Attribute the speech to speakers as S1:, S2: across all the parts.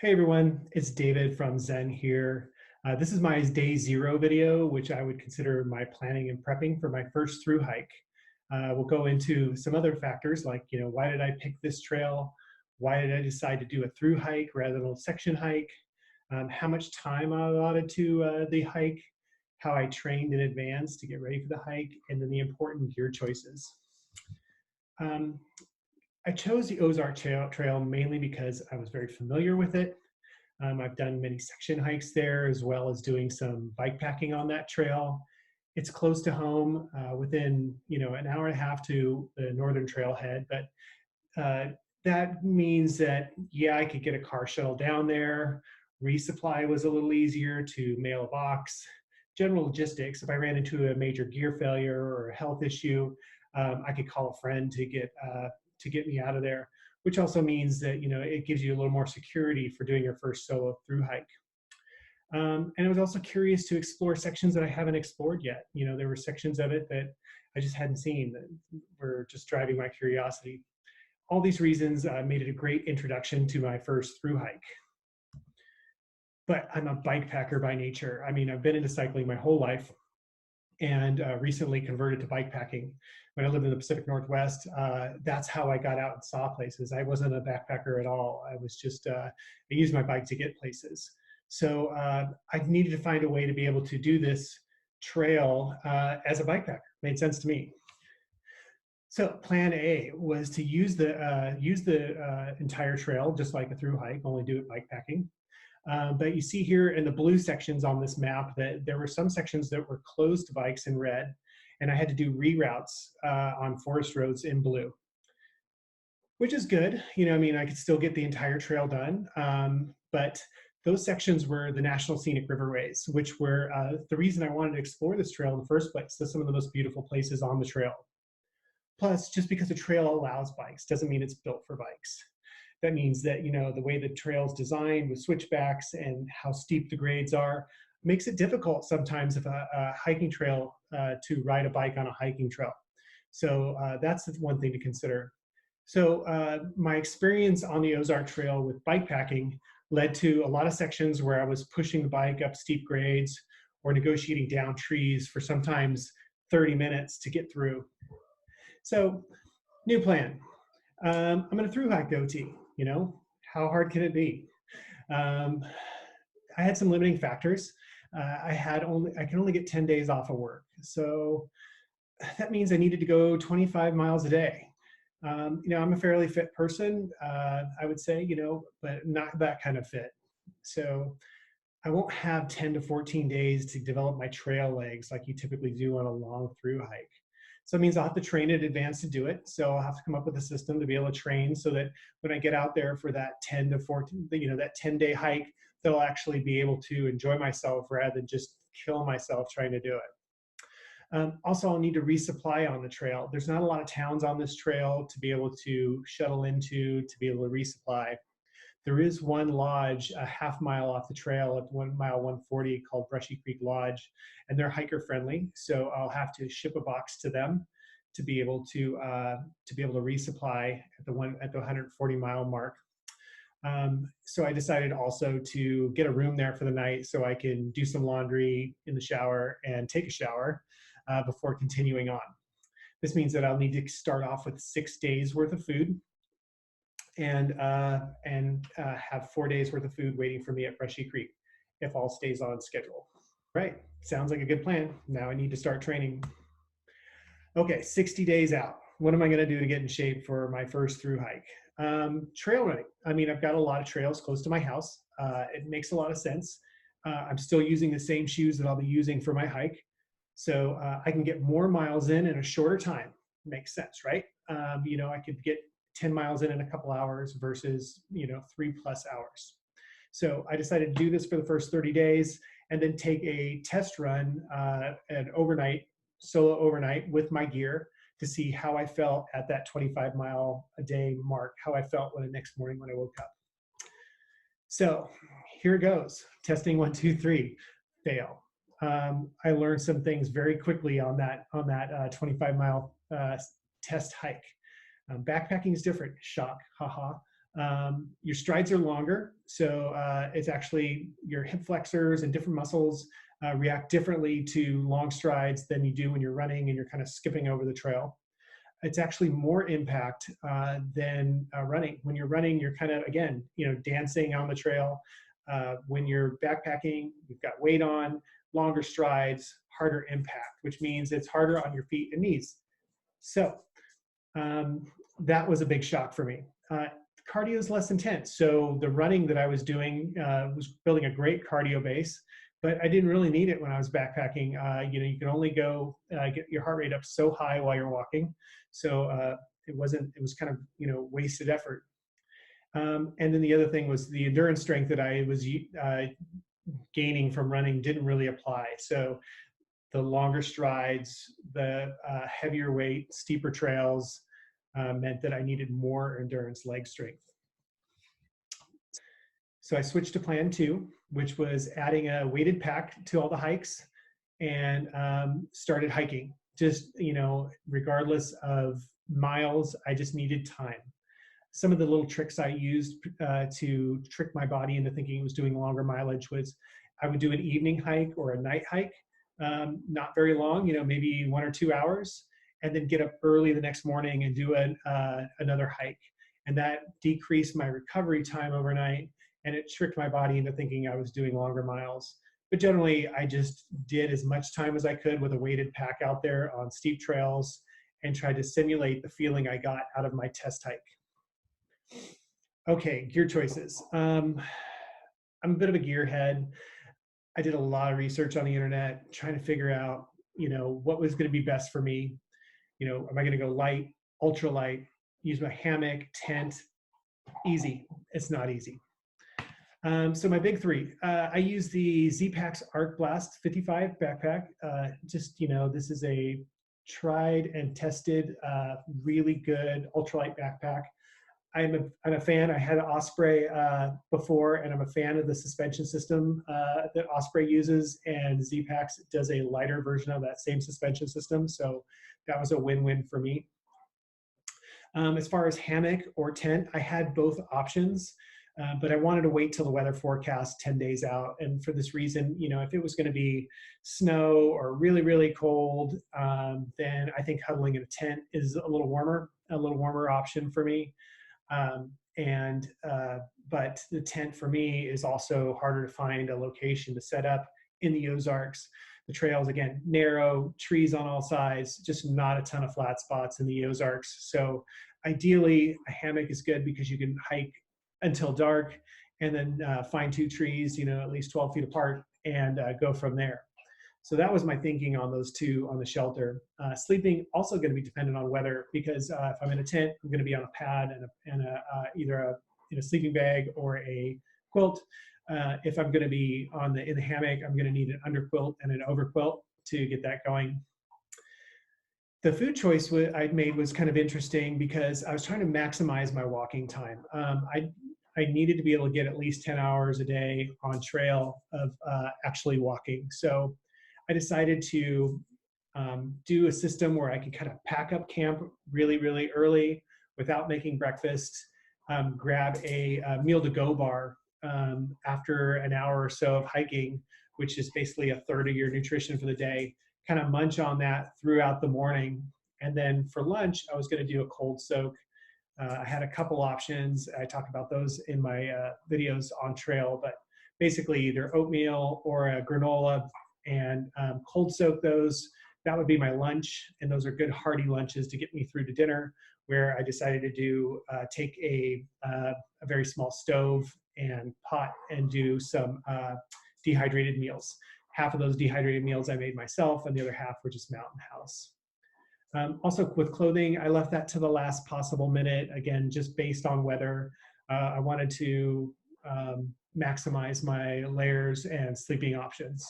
S1: Hey everyone, it's David from Zen here. This is my day zero video, which I would consider my planning and prepping for my first through hike. We'll go into some other factors like, why did I pick this trail? Why did I decide to do a through hike rather than a section hike? How much time I allotted to the hike, how I trained in advance to get ready for the hike, and then the important gear choices. Um, I chose the Ozark Trail mainly because I was very familiar with it. I've done many section hikes there as well as doing some bike packing on that trail. It's close to home, within an hour and a half to the northern trailhead, but that means that yeah, I could get a car shuttle down there. Resupply was a little easier to mail a box. General logistics. If I ran into a major gear failure or a health issue, I could call a friend to get me out of there. Which also means that it gives you a little more security for doing your first solo through hike. And I was also curious to explore sections that I haven't explored yet. There were sections of it that I just hadn't seen that were just driving my curiosity. All these reasons made it a great introduction to my first through hike. But I'm a bike packer by nature. I mean, I've been into cycling my whole life and recently converted to bike packing. When I lived in the Pacific Northwest, that's how I got out and saw places. I wasn't a backpacker at all. I was just, I used my bike to get places. So I needed to find a way to be able to do this trail as a bike packer. Made sense to me. So plan A was to use the entire trail just like a through hike, only do it bike packing. But you see here in the blue sections on this map that there were some sections that were closed to bikes in red, and I had to do reroutes on forest roads in blue, which is good. I mean, I could still get the entire trail done, but those sections were the National Scenic Riverways, which were the reason I wanted to explore this trail in the first place. So some of the most beautiful places on the trail. Plus, just because a trail allows bikes doesn't mean it's built for bikes. That means that the way the trail's designed with switchbacks and how steep the grades are makes it difficult sometimes if a hiking trail to ride a bike on a hiking trail. So that's one thing to consider. So my experience on the Ozark Trail with bike packing led to a lot of sections where I was pushing the bike up steep grades or negotiating down trees for sometimes 30 minutes to get through. So new plan. I'm going to through hike the OT. How hard can it be? I had some limiting factors. I can only get 10 days off of work. So that means I needed to go 25 miles a day. I'm a fairly fit person, I would say, but not that kind of fit. So I won't have 10 to 14 days to develop my trail legs like you typically do on a long through hike. So it means I'll have to train in advance to do it. So I'll have to come up with a system to be able to train so that when I get out there for that 10 to 14, that 10-day hike, that I'll actually be able to enjoy myself rather than just kill myself trying to do it. Also, I'll need to resupply on the trail. There's not a lot of towns on this trail to be able to shuttle into, to be able to resupply. There is one lodge a half mile off the trail at 1 mile 140 called Brushy Creek Lodge, and they're hiker friendly. So I'll have to ship a box to them to be able to resupply at the 140-mile mark. So I decided also to get a room there for the night so I can do some laundry in the shower and take a shower before continuing on. This means that I'll need to start off with 6 days worth of food and have 4 days worth of food waiting for me at Brushy Creek if all stays on schedule. Right, sounds like a good plan. Now I need to start training. Okay, 60 days out. What am I going to do to get in shape for my first through hike? Trail running. I mean, I've got a lot of trails close to my house. It makes a lot of sense. I'm still using the same shoes that I'll be using for my hike. So I can get more miles in a shorter time. Makes sense, right? I could get 10 miles in a couple hours versus 3+ hours. So I decided to do this for the first 30 days and then take a test run, solo overnight with my gear to see how I felt at that 25-mile-a-day mark, how I felt the next morning when I woke up. So here it goes. Testing 1, 2, 3. Fail. I learned some things very quickly on that 25-mile test hike. Backpacking is different. Shock, haha. Your strides are longer, so it's actually your hip flexors and different muscles react differently to long strides than you do when you're running and you're kind of skipping over the trail. It's actually more impact than running. When you're running, you're kind of, again, dancing on the trail. When you're backpacking, you've got weight on, longer strides, harder impact, which means it's harder on your feet and knees. So that was a big shock for me. Cardio is less intense. So the running that I was doing was building a great cardio base, but I didn't really need it when I was backpacking. You can only go get your heart rate up so high while you're walking. So it was kind of, wasted effort. And then the other thing was the endurance strength that I was gaining from running didn't really apply. So the longer strides, the heavier weight, steeper trails meant that I needed more endurance leg strength. So I switched to plan 2, which was adding a weighted pack to all the hikes and started hiking. Just, regardless of miles, I just needed time. Some of the little tricks I used to trick my body into thinking it was doing longer mileage was I would do an evening hike or a night hike, not very long, maybe 1 or 2 hours, and then get up early the next morning and do another hike. And that decreased my recovery time overnight, and it tricked my body into thinking I was doing longer miles. But generally, I just did as much time as I could with a weighted pack out there on steep trails and tried to simulate the feeling I got out of my test hike. Okay, gear choices. I'm a bit of a gearhead. I did a lot of research on the internet trying to figure out, what was going to be best for me. Am I going to go light, ultralight, use my hammock, tent? Easy. It's not easy. So my big 3, I use the Z-Packs Arc Blast 55 backpack. This is a tried and tested, really good ultralight backpack. I'm a fan. I had an Osprey before, and I'm a fan of the suspension system that Osprey uses, and Z-Packs does a lighter version of that same suspension system. So that was a win-win for me. As far as hammock or tent, I had both options, but I wanted to wait till the weather forecast 10 days out. And for this reason, if it was going to be snow or really, really cold, then I think huddling in a tent is a little warmer option for me. But the tent for me is also harder to find a location to set up in the Ozarks. The trails, again, narrow, trees on all sides, just not a ton of flat spots in the Ozarks. So ideally, a hammock is good because you can hike until dark and then find 2 trees, at least 12 feet apart and go from there. So that was my thinking on those 2 on the shelter. Sleeping also going to be dependent on weather because if I'm in a tent, I'm going to be on a pad and either in a sleeping bag or a quilt. If I'm going to be in the hammock, I'm going to need an underquilt and an overquilt to get that going. The food choice I made was kind of interesting because I was trying to maximize my walking time. I needed to be able to get at least 10 hours a day on trail of actually walking. So I decided to do a system where I could kind of pack up camp really, really early without making breakfast, grab a meal-to-go bar after an hour or so of hiking, which is basically a third of your nutrition for the day, kind of munch on that throughout the morning. And then for lunch, I was going to do a cold soak. I had a couple options. I talk about those in my videos on trail, but basically either oatmeal or a granola and cold soak those. That would be my lunch, and those are good hearty lunches to get me through to dinner, where I decided to do take a very small stove and pot and do some dehydrated meals. Half of those dehydrated meals I made myself, and the other half were just Mountain House. Also with clothing, I left that to the last possible minute, again, just based on weather. I wanted to maximize my layers and sleeping options.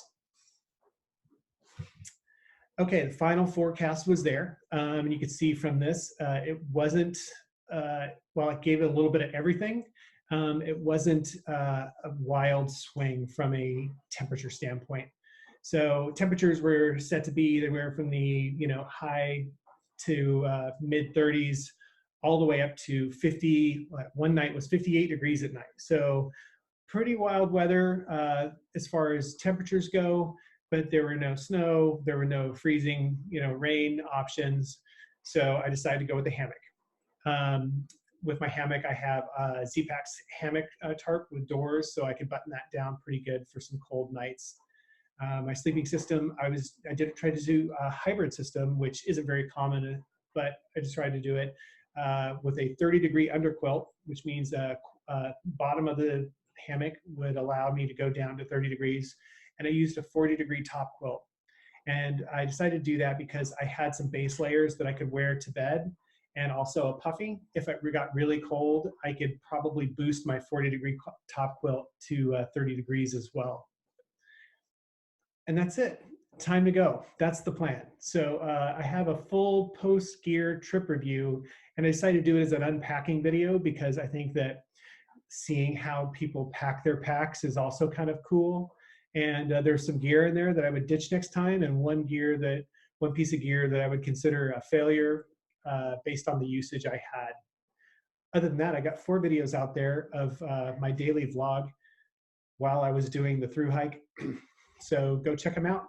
S1: Okay, the final forecast was there. And you could see from this, it wasn't, while it gave it a little bit of everything, it wasn't a wild swing from a temperature standpoint. So temperatures were set to be anywhere from the high to mid 30s all the way up to 50. One night was 58 degrees at night. So pretty wild weather as far as temperatures go, but there were no snow, there were no freezing, rain options. So I decided to go with the hammock. Um, with my hammock, I have a Z-Packs hammock tarp with doors, so I could button that down pretty good for some cold nights. My sleeping system, I did try to do a hybrid system, which isn't very common, but I just tried to do it with a 30-degree underquilt, which means bottom of the hammock would allow me to go down to 30 degrees, and I used a 40-degree top quilt. And I decided to do that because I had some base layers that I could wear to bed, and also a puffy. If it got really cold, I could probably boost my 40-degree top quilt to 30 degrees as well. And that's it. Time to go. That's the plan. So I have a full post-gear trip review, and I decided to do it as an unpacking video because I think that seeing how people pack their packs is also kind of cool. And there's some gear in there that I would ditch next time, and one piece of gear that I would consider a failure based on the usage I had. Other than that, I got 4 videos out there of my daily vlog while I was doing the through hike. So go check them out.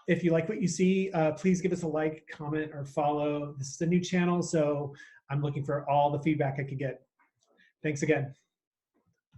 S1: If you like what you see, please give us a like, comment, or follow. This is a new channel, so I'm looking for all the feedback I could get. Thanks again.